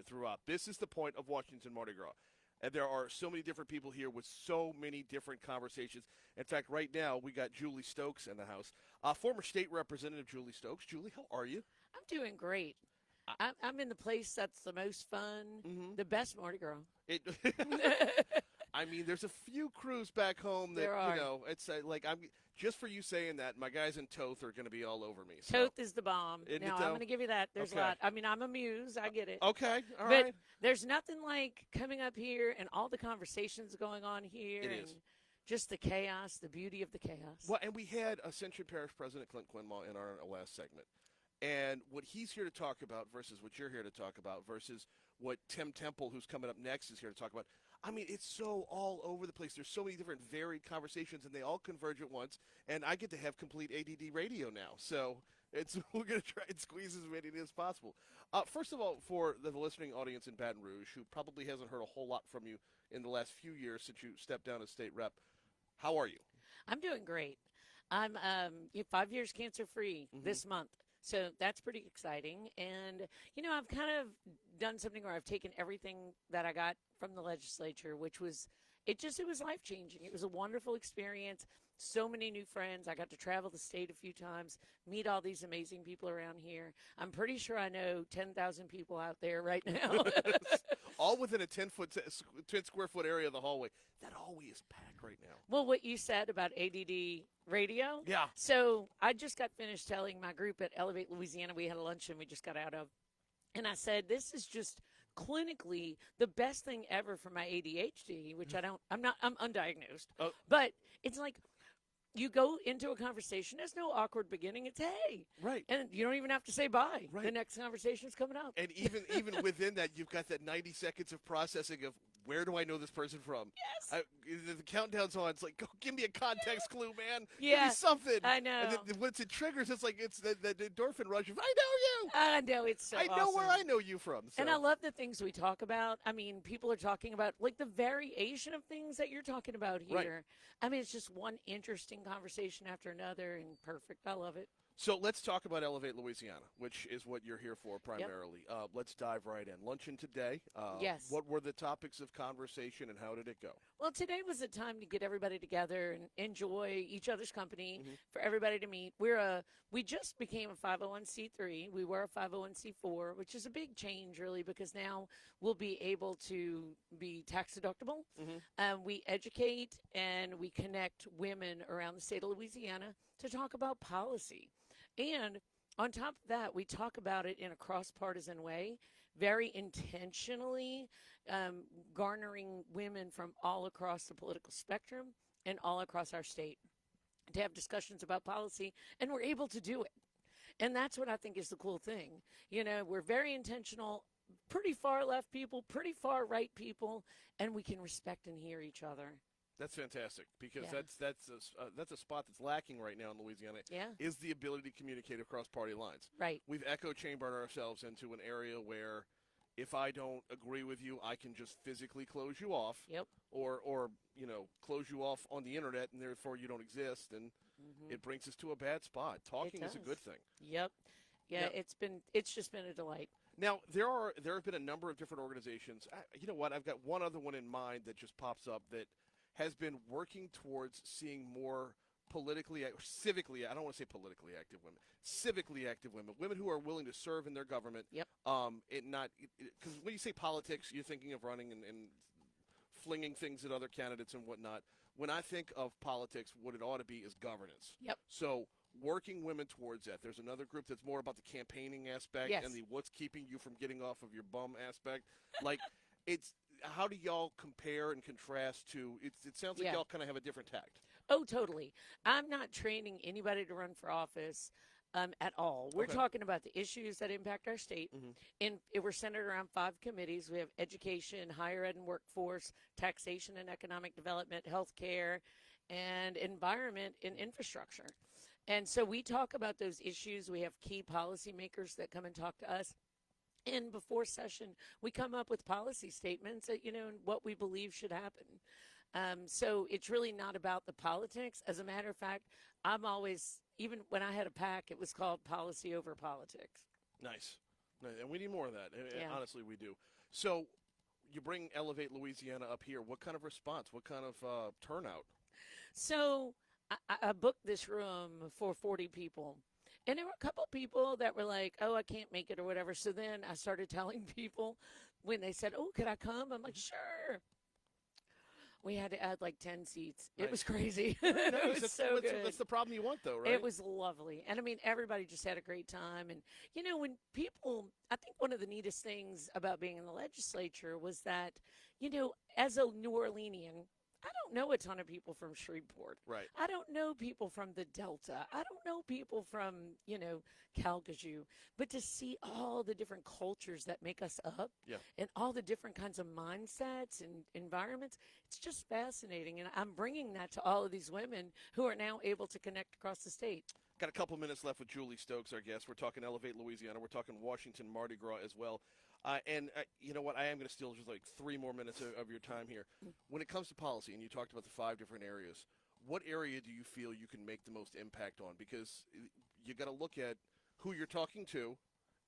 throughout. This is the point of Washington Mardi Gras. And there are so many different people here with so many different conversations. In fact, right now, we got Julie Stokes in the house. Former state representative Julie Stokes. Julie, how are you? I'm doing great. I'm in the place that's the most fun, the best Mardi Gras. It, I mean, there's a few crews back home that, There are. it's like I'm just for you saying that, my guys in Toth are going to be all over me. So. Toth is the bomb. Isn't it, Now, I'm though? going to give you that. There's Okay. a lot. I mean, I'm a muse. I get it. Okay, all But right. there's nothing like coming up here and all the conversations going on here. It and is. Just the chaos, the beauty of the chaos. Well, and we had Ascension Parish President Clint Quinlaw in our last segment. And what he's here to talk about versus what you're here to talk about versus what Tim Temple, who's coming up next, is here to talk about. I mean, it's so all over the place. There's so many different varied conversations, and they all converge at once. And I get to have complete ADD radio now. So we're going to try and squeeze as many as possible. First of all, for the listening audience in Baton Rouge, who probably hasn't heard a whole lot from you in the last few years since you stepped down as state rep, how are you? I'm doing great. I'm 5 years cancer-free this month. So that's pretty exciting. And, I've kind of done something where I've taken everything that I got from the legislature, which was, it was life-changing. It was a wonderful experience. So many new friends. I got to travel the state a few times, meet all these amazing people around here. I'm pretty sure I know 10,000 people out there right now. All within a 10 square foot area of the hallway. That hallway is packed right now. Well, what you said about ADD radio. Yeah. So I just got finished telling my group at Elevate Louisiana, we had a luncheon we just got out of. And I said, this is just clinically the best thing ever for my ADHD, which I'm undiagnosed. Oh. But it's like, you go into a conversation, there's no awkward beginning. It's hey. Right. And you don't even have to say bye. Right. The next conversation is coming up. And even within that, you've got that 90 seconds of processing of where do I know this person from? Yes. The countdown's on. It's like, go give me a context clue, man. Yeah. Give me something. I know. And then once it triggers, it's like it's the endorphin rush of, I know you. I know, it's so I know where awesome. I know you from. So. And I love the things we talk about. I mean, people are talking about, like, the variation of things that you're talking about here. Right. I mean, it's just one interesting conversation after another, and perfect. I love it. So let's talk about Elevate Louisiana, which is what you're here for primarily. Let's dive right in. Luncheon today. Yes. What were the topics of conversation and how did it go? Well, today was a time to get everybody together and enjoy each other's company, for everybody to meet. We just became a 501c3. We were a 501c4, which is a big change, really, because now we'll be able to be tax deductible. We educate and we connect women around the state of Louisiana to talk about policy. And on top of that, we talk about it in a cross-partisan way, very intentionally garnering women from all across the political spectrum and all across our state to have discussions about policy, and we're able to do it. And that's what I think is the cool thing. We're very intentional, pretty far left people, pretty far right people, and we can respect and hear each other. That's fantastic because Yeah. that's a spot that's lacking right now in Louisiana. Yeah. Is the ability to communicate across party lines. Right. We've echo chambered ourselves into an area where if I don't agree with you, I can just physically close you off. Yep. Or close you off on the internet and therefore you don't exist, and it brings us to a bad spot. Talking is a does. good thing. Yep. Yeah, Now- it's just been a delight. Now, there have been a number of different organizations. You know what? I've got one other one in mind that just pops up that has been working towards seeing more civically, I don't want to say politically active women, civically active women who are willing to serve in their government. Yep. Because when you say politics, you're thinking of running and flinging things at other candidates and whatnot. When I think of politics, what it ought to be is governance. Yep. So working women towards that. There's another group that's more about the campaigning aspect Yes. and the what's keeping you from getting off of your bum aspect. Like, how do y'all compare and contrast to? It sounds like Yeah. y'all kind of have a different tact. Oh, totally. I'm not training anybody to run for office at all. We're Okay. talking about the issues that impact our state. And we're centered around 5 committees. We have education, higher ed and workforce, taxation and economic development, healthcare, and environment and infrastructure. And so we talk about those issues. We have key policymakers that come and talk to us. And before session, we come up with policy statements that, and what we believe should happen. So it's really not about the politics. As a matter of fact, I'm always, even when I had a PAC, it was called Policy Over Politics. Nice. And we need more of that. And Yeah. honestly, we do. So you bring Elevate Louisiana up here. What kind of response? What kind of turnout? So I booked this room for 40 people. And there were a couple people that were like, oh, I can't make it or whatever. So then I started telling people when they said, oh, could I come? I'm like, sure. We had to add like 10 seats. It was crazy. It was That's, so good. That's the problem you want, though, right? It was lovely. And I mean, everybody just had a great time. And, you know, when people, I think one of the neatest things about being in the legislature was that, you know, as a New Orleanian, I don't know a ton of people from Shreveport. Right. I don't know people from the Delta. I don't know people from, you know, Calcasieu. But to see all the different cultures that make us up and all the different kinds of mindsets and environments, it's just fascinating. And I'm bringing that to all of these women who are now able to connect across the state. Got a couple minutes left with Julie Stokes, our guest. We're talking Elevate Louisiana. We're talking Washington Mardi Gras as well. And you know what? I am going to steal just like 3 more minutes of your time here. When it comes to policy, and you talked about the 5 different areas, what area do you feel you can make the most impact on? Because you got to look at who you're talking to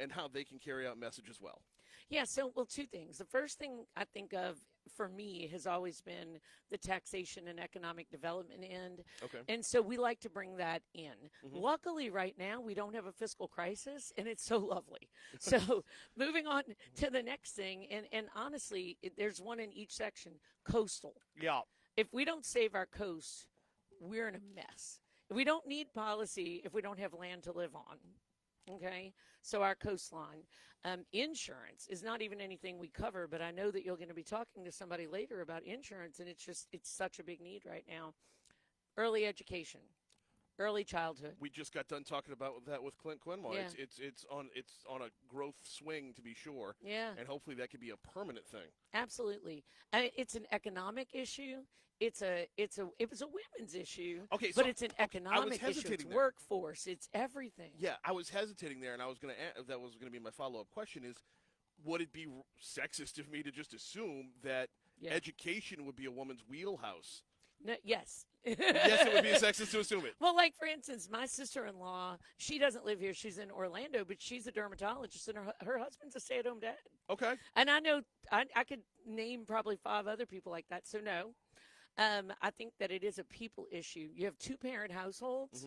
and how they can carry out message as well. Yeah, so, well, 2 things. The first thing I think of for me has always been the taxation and economic development end. Okay. And so we like to bring that in. Luckily, right now, we don't have a fiscal crisis, and it's so lovely. So moving on to the next thing, and honestly, there's one in each section, coastal. Yeah. If we don't save our coast, we're in a mess. We don't need policy if we don't have land to live on. Okay, so our coastline. Insurance is not even anything we cover, but I know that you're going to be talking to somebody later about insurance, and it's such a big need right now. Early education, early childhood. We just got done talking about that with Clint Quinmore. Yeah. It's on a growth swing, to be sure. Yeah. And hopefully that could be a permanent thing. Absolutely. It's an economic issue. It was a women's issue. Okay, but so it's an economic issue. It's there. workforce. It's everything. Yeah, I was hesitating there, and that was going to be my follow-up question is, would it be sexist of me to just assume that education would be a woman's wheelhouse? No, yes. Yes, it would be sexist to assume it. Well, like, for instance, my sister-in-law, she doesn't live here. She's in Orlando, but she's a dermatologist, and her husband's a stay-at-home dad. Okay. And I know I could name probably 5 other people like that, so no. I think that it is a people issue. You have 2-parent households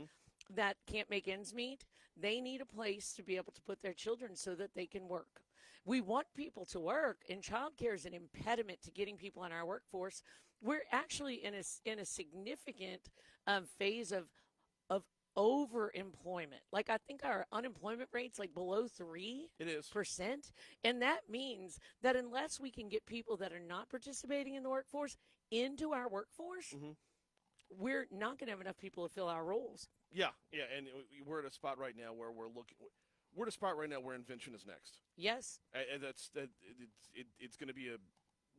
that can't make ends meet. They need a place to be able to put their children so that they can work. We want people to work, and childcare is an impediment to getting people in our workforce. We're actually in a significant phase of overemployment. Like, I think our unemployment rate's like below 3%. It is. And that means that unless we can get people that are not participating in the workforce into our workforce, we're not going to have enough people to fill our roles. Yeah, and we're at a spot right now where we're at a spot right now where invention is next. Yes. And it's going to be a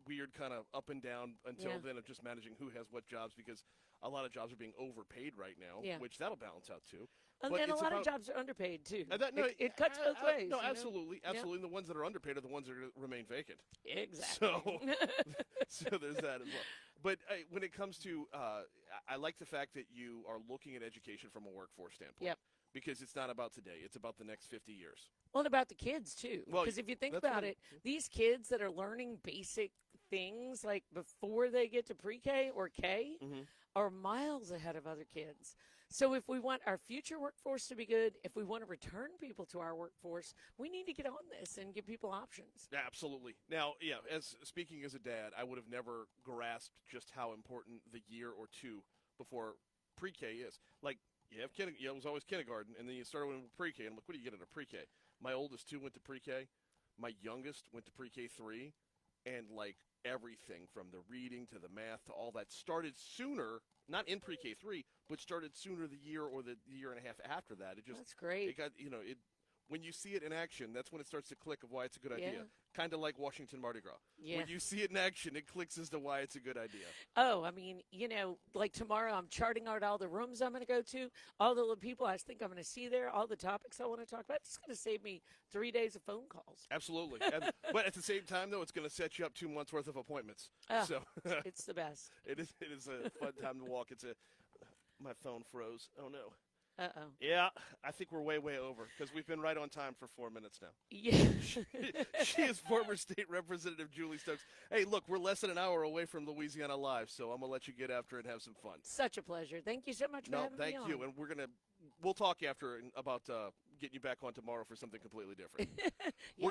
weird kind of up and down until then of just managing who has what jobs, because a lot of jobs are being overpaid right now, which that'll balance out too. And a lot of jobs are underpaid too. It cuts both ways. No, absolutely. And the ones that are underpaid are the ones that remain vacant. Exactly. So there's that as well. But when it comes to, I like the fact that you are looking at education from a workforce standpoint. Yep. Because it's not about today; it's about the next 50 years. Well, and about the kids too. Well, because if you think about it, these kids that are learning basic things like before they get to pre-K or K are miles ahead of other kids. So if we want our future workforce to be good, if we want to return people to our workforce, we need to get on this and give people options. Absolutely. Now, speaking as a dad, I would have never grasped just how important the year or 2 before pre-K is. Like, it was always kindergarten, and then you started with pre-K, and I'm like, what do you get in a pre-K? My oldest 2 went to pre-K. My youngest went to pre-K 3, and, like, everything from the reading to the math to all that started sooner, not in pre-K 3, but started sooner the year or the year and a half after that. That's great. It got, when you see it in action, that's when it starts to click of why it's a good idea. Kind of like Washington Mardi Gras. Yeah. When you see it in action, it clicks as to why it's a good idea. Oh, I mean, like tomorrow I'm charting out all the rooms I'm going to go to, all the people I think I'm going to see there, all the topics I want to talk about. It's going to save me 3 days of phone calls. Absolutely. But at the same time, though, it's going to set you up 2 months' worth of appointments. So it's the best. It is a fun time to walk. My phone froze. Oh, no. Uh-oh. Yeah, I think we're way over because we've been right on time for 4 minutes now. Yeah. She is former state representative Julie Stokes. Hey, look, we're less than an hour away from Louisiana Live, so I'm gonna let you get after it and have some fun. Such a pleasure. Thank you so much for having me thank on. you, and we'll talk after about getting you back on tomorrow for something completely different. Yes.